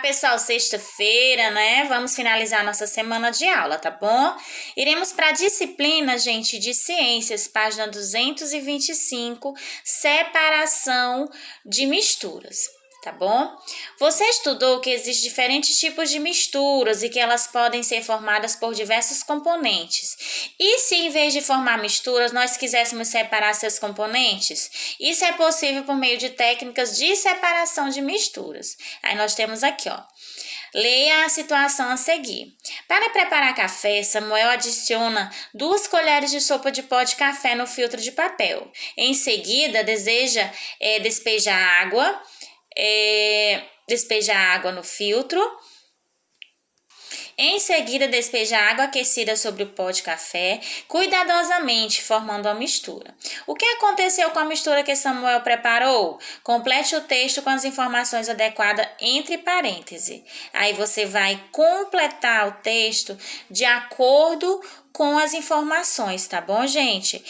pessoal, sexta-feira, né? Vamos finalizar nossa semana de aula, tá bom? Iremos para a disciplina, gente, de ciências, página 225, separação de misturas. Tá bom? Você estudou que existem diferentes tipos de misturas e que elas podem ser formadas por diversos componentes. E se em vez de formar misturas, nós quiséssemos separar seus componentes? Isso é possível por meio de técnicas de separação de misturas. Aí nós temos aqui, ó. Leia a situação a seguir. Para preparar café, Samuel adiciona 2 colheres de sopa de pó de café no filtro de papel. Em seguida, despejar água no filtro. Em seguida, despeja água aquecida sobre o pó de café, cuidadosamente, formando a mistura. O que aconteceu com a mistura que Samuel preparou? Complete o texto com as informações adequadas entre parênteses. Aí você vai completar o texto de acordo com as informações, tá bom, gente?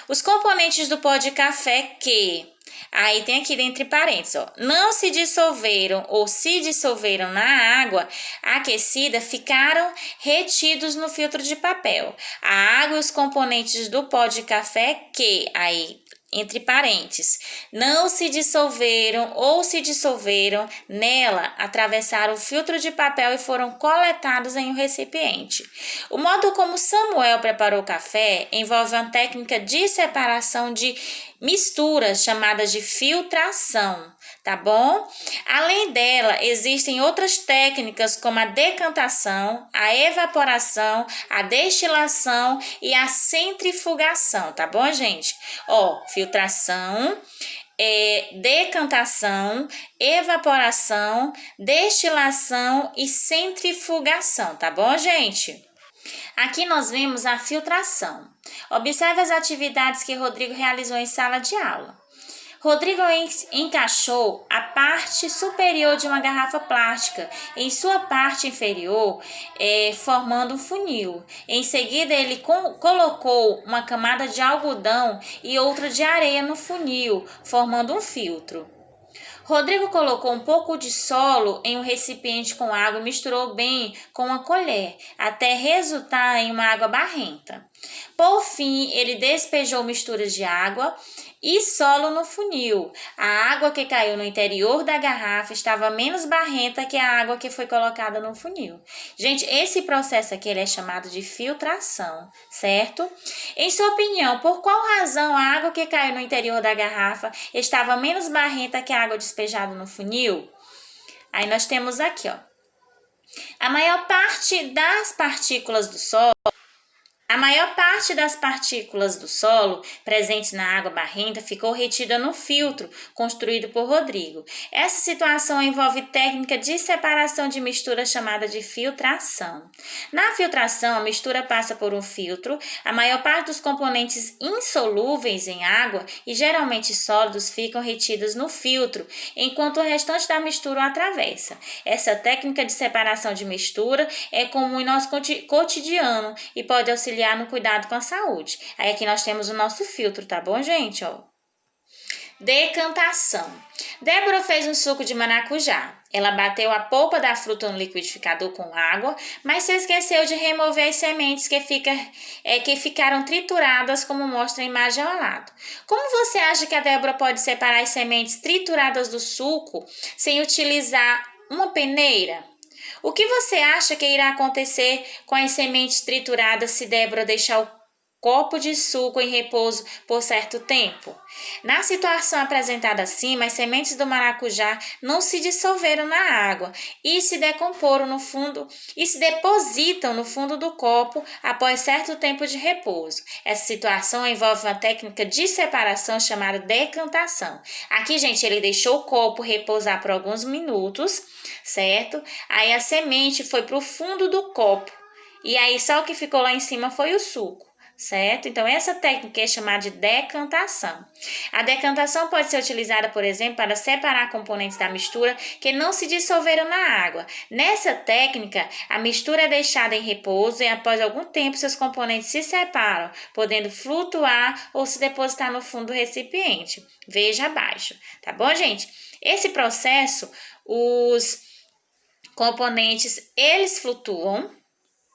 Os componentes do pó de café que... Aí tem aqui entre parênteses, ó, não se dissolveram ou se dissolveram na água aquecida, ficaram retidos no filtro de papel. A água e os componentes do pó de café que, aí entre parênteses, não se dissolveram ou se dissolveram nela, atravessaram o filtro de papel e foram coletados em um recipiente. O modo como Samuel preparou o café envolve uma técnica de separação de misturas chamadas de filtração, tá bom? Além dela, existem outras técnicas como a decantação, a evaporação, a destilação e a centrifugação, tá bom, gente? Ó, filtração, decantação, evaporação, destilação e centrifugação, tá bom, gente? Aqui nós vemos a filtração. Observe as atividades que Rodrigo realizou em sala de aula. Rodrigo encaixou a parte superior de uma garrafa plástica em sua parte inferior, formando um funil. Em seguida, ele colocou uma camada de algodão e outra de areia no funil, formando um filtro. Rodrigo colocou um pouco de solo em um recipiente com água e misturou bem com uma colher, até resultar em uma água barrenta. Por fim, ele despejou misturas de água e solo no funil. A água que caiu no interior da garrafa estava menos barrenta que a água que foi colocada no funil. Gente, esse processo aqui ele é chamado de filtração, certo? Em sua opinião, por qual razão a água que caiu no interior da garrafa estava menos barrenta que a água despejada no funil? Aí nós temos aqui, ó. A maior parte das partículas do solo presentes na água barrenta ficou retida no filtro construído por Rodrigo. Essa situação envolve técnica de separação de mistura chamada de filtração. Na filtração, a mistura passa por um filtro. A maior parte dos componentes insolúveis em água e geralmente sólidos ficam retidos no filtro, enquanto o restante da mistura o atravessa. Essa técnica de separação de mistura é comum em nosso cotidiano e pode auxiliar no cuidado com a saúde. Aí aqui nós temos o nosso filtro, tá bom, gente? Ó. Decantação. Débora fez um suco de maracujá. Ela bateu a polpa da fruta no liquidificador com água, mas se esqueceu de remover as sementes que ficaram trituradas, como mostra a imagem ao lado. Como você acha que a Débora pode separar as sementes trituradas do suco sem utilizar uma peneira? O que você acha que irá acontecer com as sementes trituradas se Débora deixar o copo de suco em repouso por certo tempo? Na situação apresentada acima, as sementes do maracujá não se dissolveram na água e se depositam no fundo do copo após certo tempo de repouso. Essa situação envolve uma técnica de separação chamada decantação. Aqui, gente, ele deixou o copo repousar por alguns minutos, certo? Aí a semente foi para o fundo do copo e aí só o que ficou lá em cima foi o suco. Certo? Então, essa técnica é chamada de decantação. A decantação pode ser utilizada, por exemplo, para separar componentes da mistura que não se dissolveram na água. Nessa técnica, a mistura é deixada em repouso e, após algum tempo, seus componentes se separam, podendo flutuar ou se depositar no fundo do recipiente. Veja abaixo. Tá bom, gente? Esse processo os componentes, eles flutuam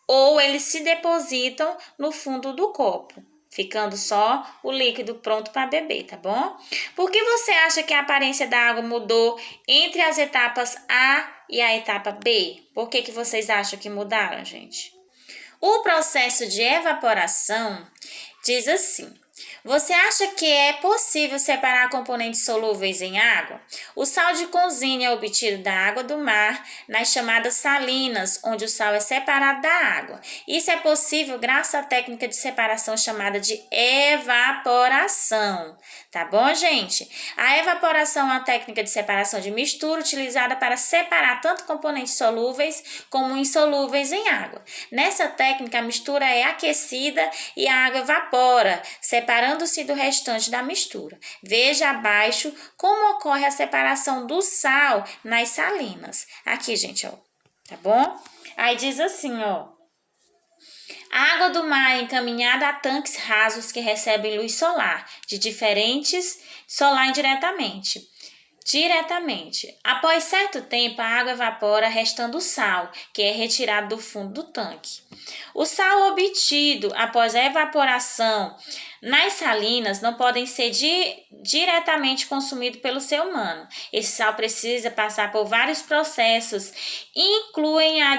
ou eles se depositam no fundo do copo, ficando só o líquido pronto para beber, tá bom? Por que você acha que a aparência da água mudou entre as etapas A e a etapa B? Por que vocês acham que mudaram, gente? O processo de evaporação diz assim: você acha que é possível separar componentes solúveis em água? O sal de cozinha é obtido da água do mar nas chamadas salinas, onde o sal é separado da água. Isso é possível graças à técnica de separação chamada de evaporação. Tá bom, gente? A evaporação é uma técnica de separação de mistura utilizada para separar tanto componentes solúveis como insolúveis em água. Nessa técnica, a mistura é aquecida e a água evapora, separando-se do restante da mistura. Veja abaixo como ocorre a separação do sal nas salinas. Aqui, gente, ó, tá bom? Aí diz assim, ó: a água do mar é encaminhada a tanques rasos que recebem luz solar, de diferentes solar indiretamente. Após certo tempo, a água evapora, restando o sal, que é retirado do fundo do tanque. O sal obtido após a evaporação nas salinas não podem ser diretamente consumido pelo ser humano. Esse sal precisa passar por vários processos, que incluem a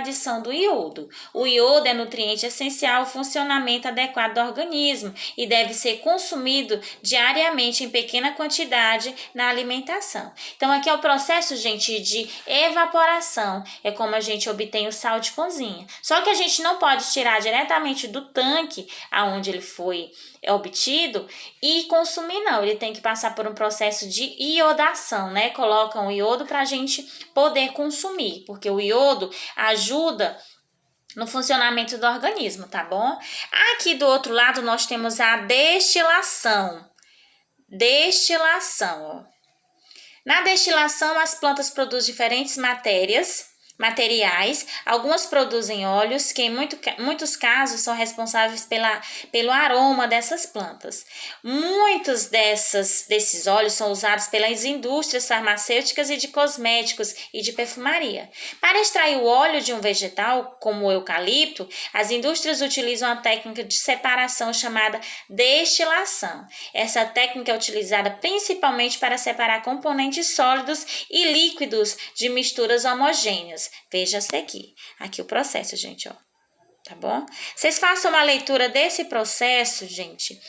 adição do iodo. O iodo é nutriente essencial ao funcionamento adequado do organismo e deve ser consumido diariamente em pequena quantidade na alimentação. Então, aqui é o processo, gente, de evaporação. É como a gente obtém o sal de cozinha. Só que a gente não pode tirar diretamente do tanque aonde ele foi obtido e consumir, não. Ele tem que passar por um processo de iodação, né? Colocam o iodo para a gente poder consumir, porque o iodo ajuda no funcionamento do organismo, tá bom? Aqui do outro lado nós temos a destilação. Ó. Na destilação, as plantas produzem diferentes materiais, algumas produzem óleos, que em muitos casos são responsáveis pelo aroma dessas plantas. Muitos desses óleos são usados pelas indústrias farmacêuticas e de cosméticos e de perfumaria. Para extrair o óleo de um vegetal, como o eucalipto, as indústrias utilizam a técnica de separação chamada destilação. Essa técnica é utilizada principalmente para separar componentes sólidos e líquidos de misturas homogêneas. Veja a seguir. Aqui o processo, gente, ó. Tá bom? Vocês façam uma leitura desse processo, gente,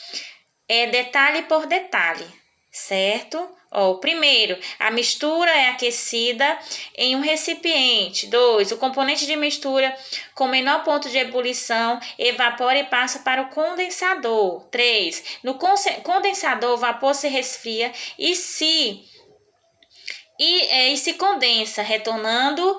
detalhe por detalhe, certo? Ó, o primeiro, a mistura é aquecida em um recipiente. 2, o componente de mistura com menor ponto de ebulição evapora e passa para o condensador. 3, no condensador o vapor se resfria e se condensa, retornando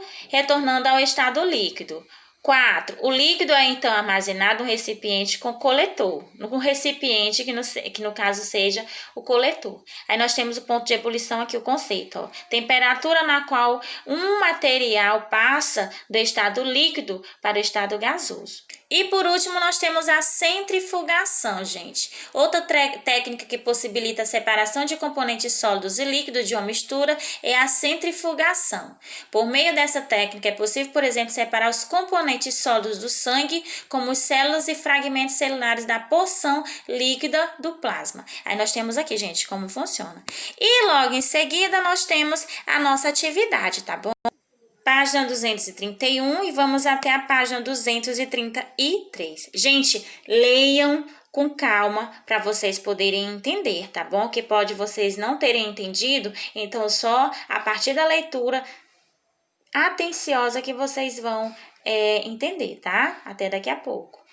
ao estado líquido. 4. O líquido é então armazenado no recipiente com coletor. No recipiente que no caso seja o coletor. Aí nós temos o ponto de ebulição aqui, o conceito. Ó. Temperatura na qual um material passa do estado líquido para o estado gasoso. E por último, nós temos a centrifugação, gente. Outra técnica que possibilita a separação de componentes sólidos e líquidos de uma mistura é a centrifugação. Por meio dessa técnica, é possível, por exemplo, separar os componentes sólidos do sangue, como as células e fragmentos celulares da porção líquida do plasma. Aí nós temos aqui, gente, como funciona. E logo em seguida, nós temos a nossa atividade, tá bom? Página 231 e vamos até a página 233. Gente, leiam com calma para vocês poderem entender, tá bom? Que pode vocês não terem entendido, então só a partir da leitura atenciosa que vocês vão entender, tá? Até daqui a pouco.